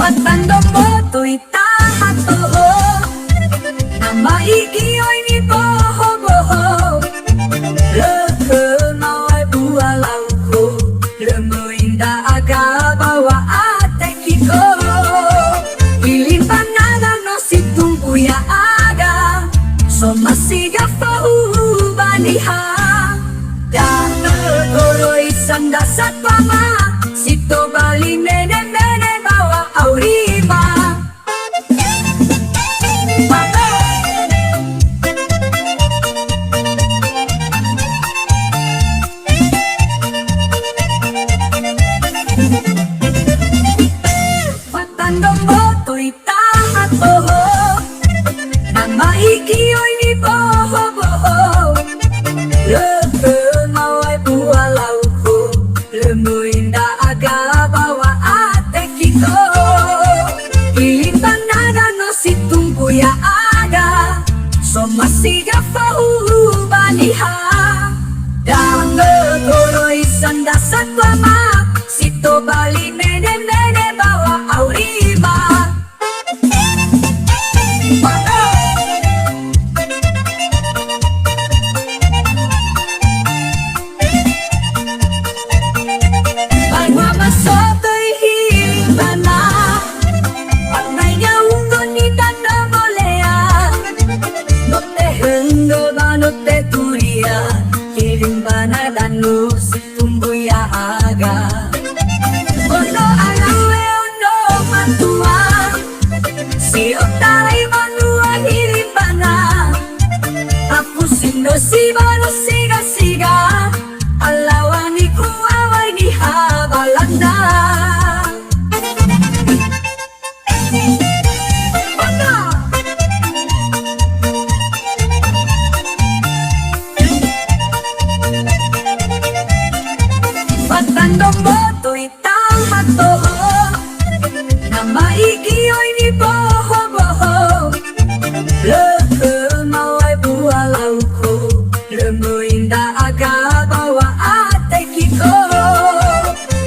Patando mo to'y tahato na maigiyoy ni boho-boho. Lehena ay bualang ko, lemuin daaga bawa ate kiko. Ilimpan na no situng kuya aga, so masiga pa ubaniha. Dahil goro'y sandasat pama, sito bali mene-mene bawa aurima. Patando mo to'y tahato na maigiyoy ni boho-boho. Lehena ay bualaw ko, lemuin daaga bawa ate kiko. Ilimpan na no situng kuya aga, so masiga pa ubaniha. Dahil goro'y sandasat lama, sito bali mene-mene bawa aurima. Masoto'y hiling ba na? Pag may nyaunggon ni tanda molea, no te henggo ba no te turia, hiling ba na danu si tumbuya aga. Ono alawe ono matua, si otaray manua hiling ba na? Tapusin no si bano siga-siga, alawan ni kuaway ni habalan na. Patando mo to'y tahato na maigiyoy ni boho-boho. Lehena ay bualaw ko, lemuin daaga bawa ate kiko.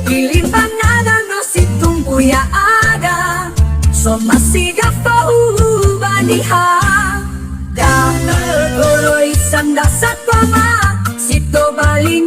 Ilimpan na no situng kuya aga, so masiga pa ubaniha. Dahil goro'y sandasat pama, sito bali